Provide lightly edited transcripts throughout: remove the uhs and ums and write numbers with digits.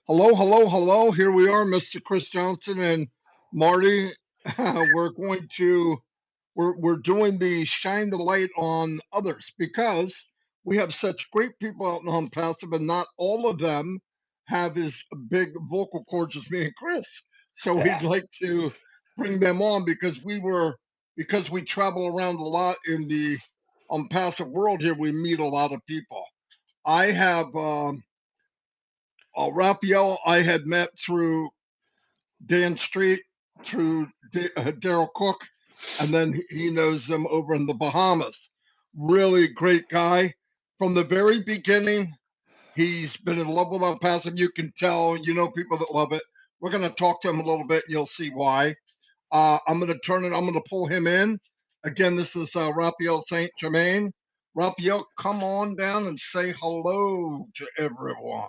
Hello, hello, hello. Here we are, Mr. Chris Johnson and Marty. we're going to we're doing the shine the light on others because we have such great people out in Home Passive, and not all of them have as big vocal cords as me and Chris. So we'd like to bring them on because we travel around a lot in the passive world here. We meet a lot of people. I have Raphael. I had met through Dan Street, through Daryl Cook, and then he knows them over in the Bahamas. Really great guy. From the very beginning, he's been in love with El Paso. You can tell, people that love it. We're going to talk to him a little bit, and you'll see why. I'm going to I'm going to pull him in. Again, this is Raphael St. Germain. Raphael, come on down and say hello to everyone.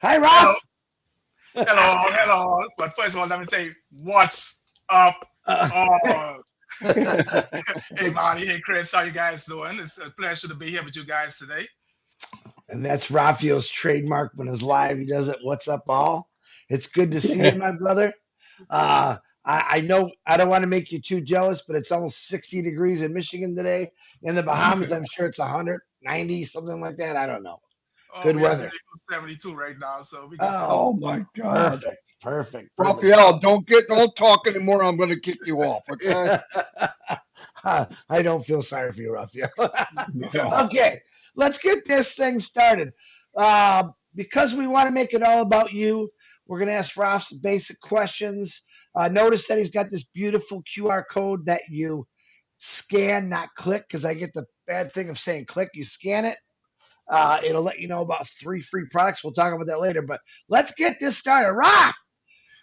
Hi, Hello, Ralph. hello. But first of all, let me say, what's up, all? Hey, Marty. Hey, Chris. How you guys doing? It's a pleasure to be here with you guys today. And that's Raphael's trademark when he's live. He does it. What's up, all? It's good to see you, my brother. I know I don't want to make you too jealous, but it's almost 60 degrees in Michigan today. In the Bahamas, I'm sure it's 190, something like that. I don't know. Oh, Good we have weather. beautiful 72 right now, so we good to go. Oh, Oh my God. perfect, perfect, perfect. Raphael, don't talk anymore. I'm going to kick you off. Okay. I don't feel sorry for you, Raphael. No. Okay, let's get this thing started. Because we want to make it all about you, we're going to ask Ralph some basic questions. Notice that he's got this beautiful QR code that you scan, not click, because I get the bad thing of saying click. You scan it. It'll let you know about 3 free products. We'll talk about that later. But let's get this started.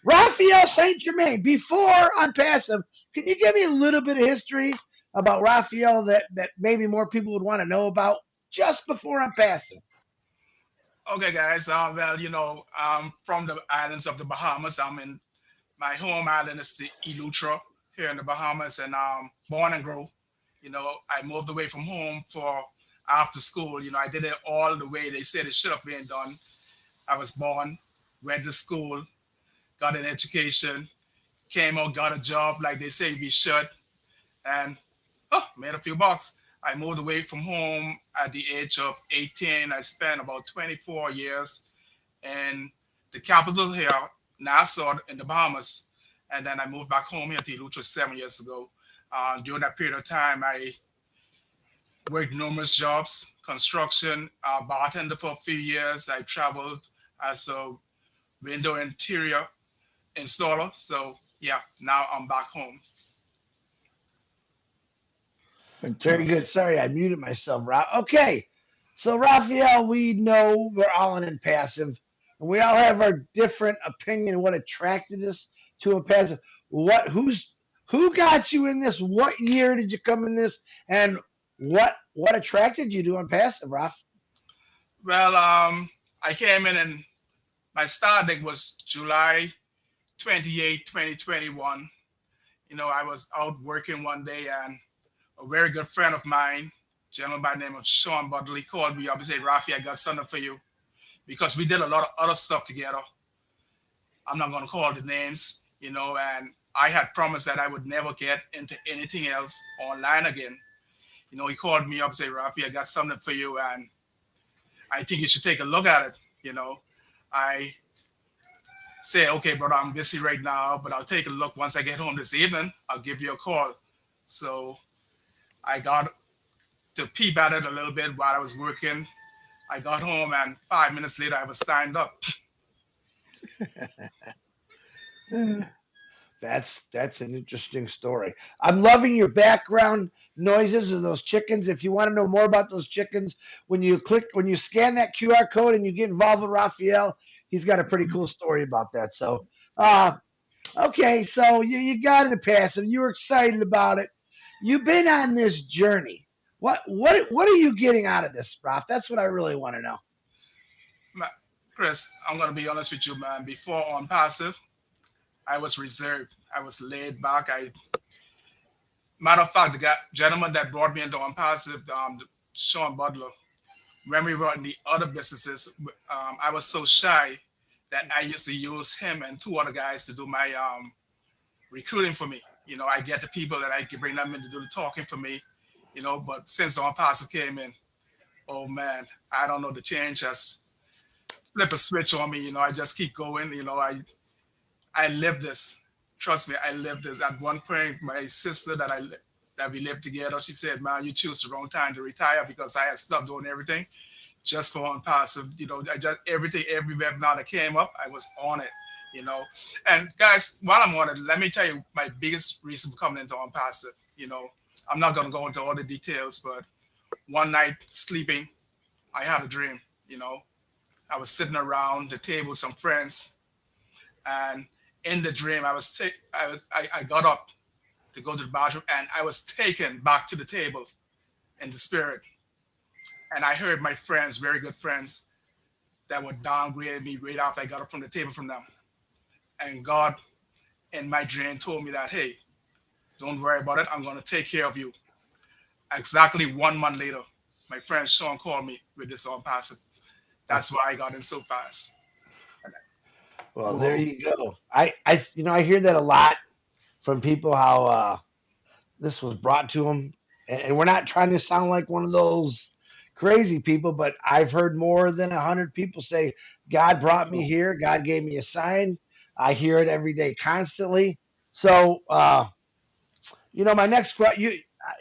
Raphael St. Germain, before on passive, can you give me a little bit of history about Raphael that maybe more people would want to know about just before on passive? Okay, guys. Well, I'm from the islands of the Bahamas. I'm in my home island is the Elutra here in the Bahamas, and born and grow. I moved away from home for after school. I did it all the way they said it should have been done. I was born, went to school, got an education, came out, got a job like they say we should, and made a few bucks. I moved away from home at the age of 18. I spent about 24 years in the capital here, Nassau, in the Bahamas. And then I moved back home here to Lucha 7 years ago. During that period of time, I worked numerous jobs, construction, bartender for a few years. I traveled as a window interior installer. So yeah, now I'm back home. Very Fantastic. good. Sorry, I muted myself, Okay, so Raphael, we know we're all in passive, and we all have our different opinion of what attracted us to a passive. Who got you in this? What year did you come in this? And what attracted you to passive, Raph? Well, I came in and my start date was July 28, 2021. I was out working one day and a very good friend of mine, gentleman by the name of Sean Butler, he called me up and said, Rafi, I got something for you. Because we did a lot of other stuff together. I'm not going to call the names, and I had promised that I would never get into anything else online again. He called me up and said, Rafi, I got something for you, and I think you should take a look at it. I said, okay, brother, I'm busy right now, but I'll take a look once I get home this evening. I'll give you a call. So I got to peep at it a little bit while I was working. I got home, and 5 minutes later, I was signed up. That's an interesting story. I'm loving your background noises of those chickens. If you want to know more about those chickens, when you scan that QR code and you get involved with Raphael, he's got a pretty cool story about that. So, Yeah. uh, okay, so you got in the past and you were excited about it. You've been on this journey. What are you getting out of this, Raph? That's what I really want to know. Chris, I'm going to be honest with you, man. Before on passive, I was reserved. I was laid back. Matter of fact, the gentleman that brought me into on passive, Sean Butler, when we were in the other businesses, I was so shy that I used to use him and two other guys to do my recruiting for me. I get the people that I can bring them in to do the talking for me. But since the pastor came in, oh man, I don't know, the change has flip a switch on me. I just keep going. I live this. Trust me, I live this. At one point, my sister that we lived together, she said, "Man, you choose the wrong time to retire," because I had stopped doing everything just for on passive. I just everything, every webinar that came up, I was on it. You know, and guys, while I'm on it, let me tell you my biggest reason for coming into on passive. I'm not gonna go into all the details, but one night sleeping, I had a dream. You know, I was sitting around the table with some friends, and in the dream, I got up to go to the bathroom, and I was taken back to the table in the spirit, and I heard my friends, very good friends, that were downgrading me right after I got up from the table from them. And God, in my dream, told me that, hey, don't worry about it. I'm going to take care of you. Exactly 1 month later, my friend Sean called me with this on passive. That's why I got in so fast. Well, there Well, you go. I hear that a lot from people how this was brought to them, and we're not trying to sound like one of those crazy people, but I've heard more than 100 people say, "God brought me well, here. God gave me a sign." I hear it every day, constantly. So, my next question,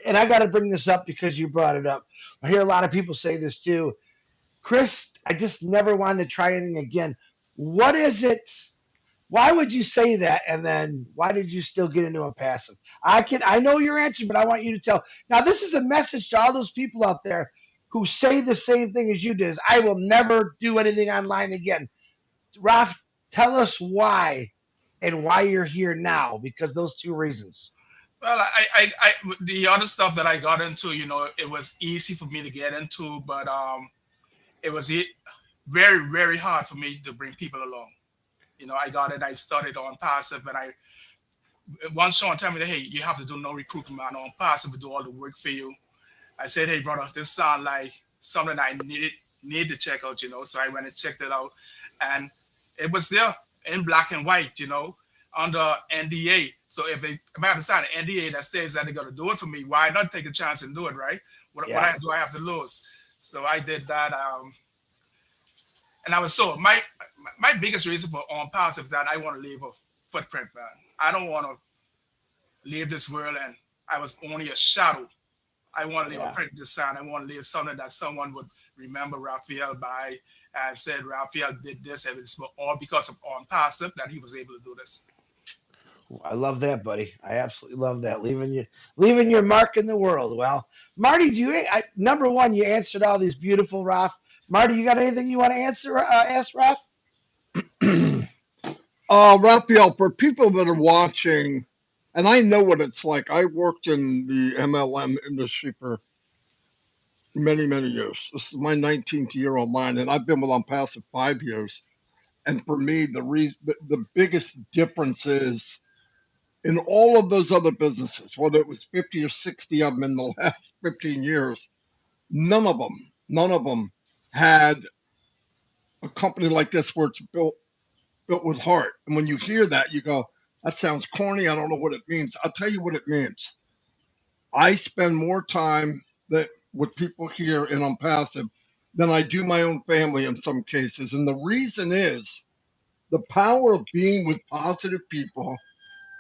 and I got to bring this up because you brought it up. I hear a lot of people say this too. Chris, I just never wanted to try anything again. What is it? Why would you say that? And then why did you still get into a passive? I know your answer, but I want you to tell. Now, this is a message to all those people out there who say the same thing as you did. Is, I will never do anything online again. Raf, tell us why and why you're here now, because those two reasons. Well, the other stuff that I got into, it was easy for me to get into, but it was very, very hard for me to bring people along. I got it. I started on passive, and once Sean told me that, hey, you have to do no recruitment man on passive to do all the work for you. I said, hey, brother, this sounds like something I need to check out. So I went and checked it out, and it was there in black and white, under NDA. So if I have to sign an NDA that says that they're gonna do it for me, why not take a chance and do it, right? Yeah, Do I have to lose? So I did that. And I was so my biggest reason for on passive is that I want to leave a footprint, man. I don't want to leave this world and I was only a shadow. I want to leave a yeah. print this sign. I want to leave something that someone would remember Raphael by and said Raphael did this and it's all because of on passive that he was able to do this. I love that, buddy. I absolutely love that. Leaving your mark in the world. Well, Marty, number one, you answered all these beautiful, Raf. Marty, you got anything you want to ask Raf? Raphael, for people that are watching, and I know what it's like. I worked in the MLM industry for many, many years. This is my 19th year online, and I've been with Passive 5 years. And for me, the biggest difference is in all of those other businesses, whether it was 50 or 60 of them in the last 15 years, none of them had a company like this where it's built with heart. And when you hear that, you go, that sounds corny. I don't know what it means. I'll tell you what it means. I spend more time with people here in Passive than I do my own family in some cases. And the reason is the power of being with positive people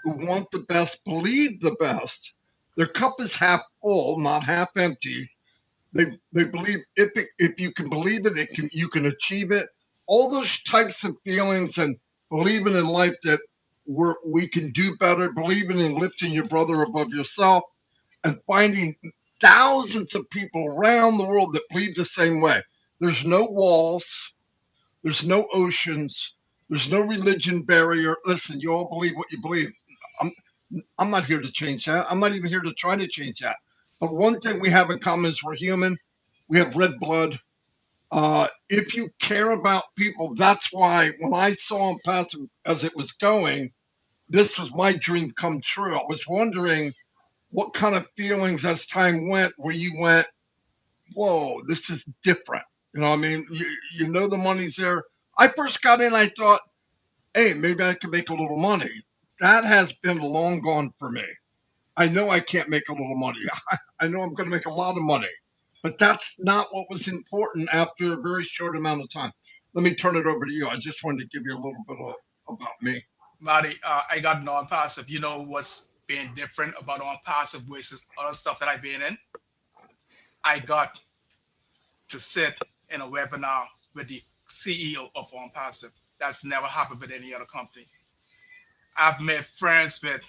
who want the best, believe the best. Their cup is half full, not half empty. They believe if you can believe it, you can achieve it. All those types of feelings and believing in life that we can do better, believing in lifting your brother above yourself, and finding thousands of people around the world that believe the same way. There's no walls, there's no oceans, there's no religion barrier. Listen, you all believe what you believe. I'm I'm not here to change that. I'm not even here to try to change that. But one thing we have in common is we're human. We have red blood. If you care about people, that's why when I saw him pass as it was going, this was my dream come true. I was wondering what kind of feelings as time went where you went, whoa, this is different. You know, what I mean, you know the money's there. I first got in, I thought, hey, maybe I can make a little money. That has been long gone for me. I know I can't make a little money. I know I'm going to make a lot of money, but that's not what was important after a very short amount of time. Let me turn it over to you. I just wanted to give you a little bit about me. Marty, I got non-passive. You know what's been different about non-passive versus other stuff that I've been in? I got to sit in a webinar with the CEO of non-passive. That's never happened with any other company. I've made friends with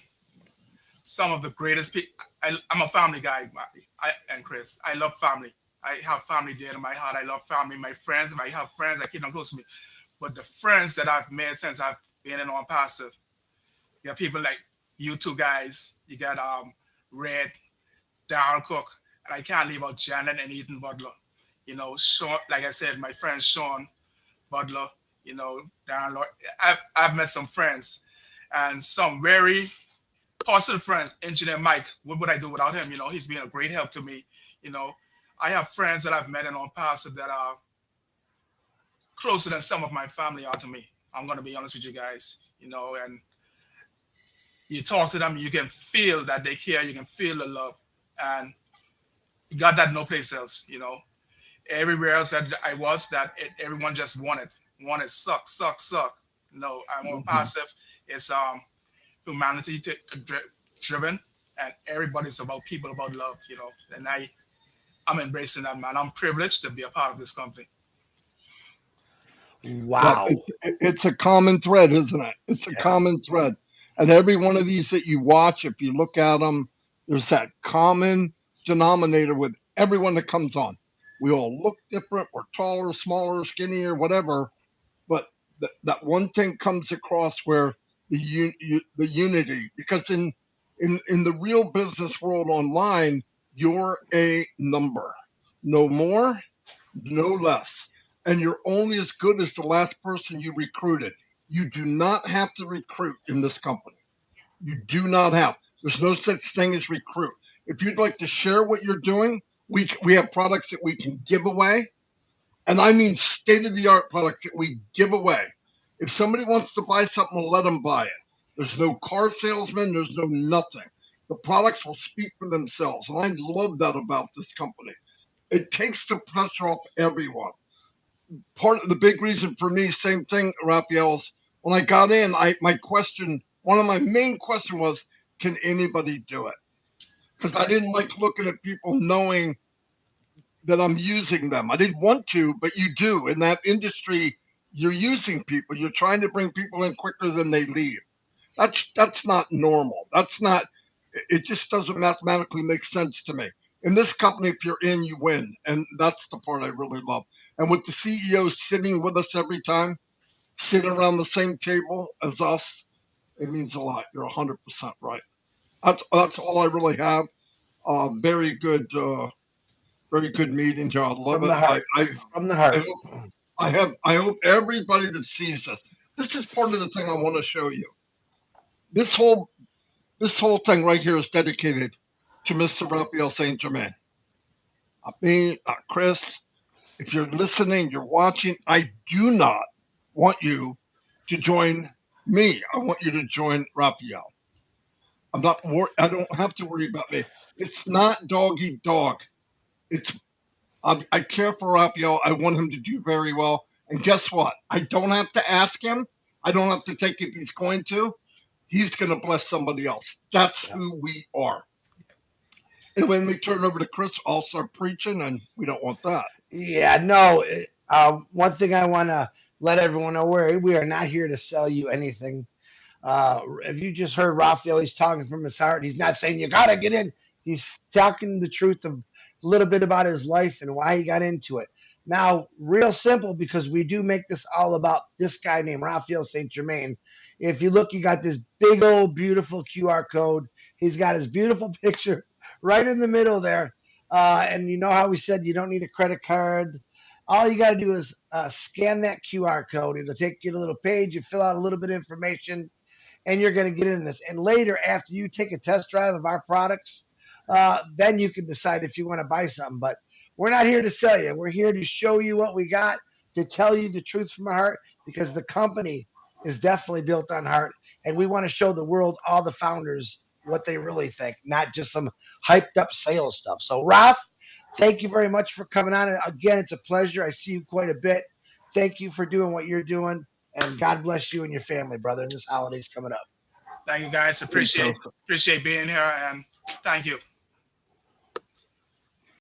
some of the greatest people. I'm a family guy, Marty, and Chris. I love family. I have family dear to my heart. I love family. My friends, I have friends that keep them close to me. But the friends that I've made since I've been in non-passive, you have people like you two guys. You got Red, Darren Cook, and I can't leave out Janet and Ethan Butler. You know, Sean, like I said, my friend Sean Butler, you know, Darren Lloyd. I've met some friends and some very positive friends. Engineer Mike, what would I do without him? You know, he's been a great help to me. You know, I have friends that I've met in on passive that are closer than some of my family are to me. I'm gonna be honest with you guys, you know, and you talk to them, you can feel that they care, you can feel the love, and you got that no place else, you know. Everywhere else that I was, everyone just wanted suck. No, I'm on Mhm. passive. It's humanity driven, and everybody's about people, about love, you know. And I'm embracing that, man. I'm privileged to be a part of this company. That Wow. it's a common thread, isn't it? It's a Yes. common thread. And every one of these that you watch, if you look at them, there's that common denominator with everyone that comes on. We all look different. We're taller, smaller, skinnier, whatever. But that one thing comes across where the unity, because in the real business world online, you're a number, no more, no less. And you're only as good as the last person you recruited. You do not have to recruit in this company. You do not have. There's no such thing as recruit. If you'd like to share what you're doing, we have products that we can give away, and I mean state of the art products that we give away. If somebody wants to buy something, let them buy it. There's no car salesman, there's no nothing. The products will speak for themselves. And I love that about this company. It takes the pressure off everyone. Part of the big reason for me, same thing, Raphael, is when I got in, one of my main question was, can anybody do it? Because I didn't like looking at people knowing that I'm using them. I didn't want to, but you do. In that industry, you're using people. You're trying to bring people in quicker than they leave. That's not normal. That's not. It just doesn't mathematically make sense to me. In this company, if you're in, you win, and that's the part I really love. And with the CEO sitting with us every time, sitting around the same table as us, it means a lot. You're 100% right. That's all I really have. Very good. Very good meeting, John. Love From it. the heart. From the heart. I hope everybody that sees this. This is part of the thing I want to show you. This whole this whole thing right here is dedicated to Mr. Raphael Saint Germain. Me, Chris. If you're listening, you're watching. I do not want you to join me. I want you to join Raphael. I'm not. I don't have to worry about me. It's not dog eat dog. It's I care for Raphael. I want him to do very well. And guess what? I don't have to ask him. I don't have to take if he's going to. He's going to bless somebody else. That's Yeah. who we are. And when we turn over to Chris, I'll start preaching, and we don't want that. Yeah, no. One thing I want to let everyone know, we are not here to sell you anything. If you just heard Raphael, he's talking from his heart. He's not saying you got to get in. He's talking the truth of a little bit about his life and why he got into it. Now, real simple, because we do make this all about this guy named Raphael St. Germain. If you look, you got this big old beautiful QR code. He's got his beautiful picture right in the middle there. And you know how we said you don't need a credit card. All you got to do is scan that QR code. It'll take you to a little page. You fill out a little bit of information, and you're going to get in this. And later, after you take a test drive of our products, then you can decide if you want to buy something. But We're not here to sell you. We're here to show you what we got, to tell you the truth from our heart, because the company is definitely built on heart. And we want to show the world, all the founders, what they really think, not just some hyped up sales stuff. So, Raph, thank you very much for coming on. Again, it's a pleasure. I see you quite a bit. Thank you for doing what you're doing. And God bless you and your family, brother. And this holiday's coming up. Thank you, guys. Hey, Appreciate being here, and thank you.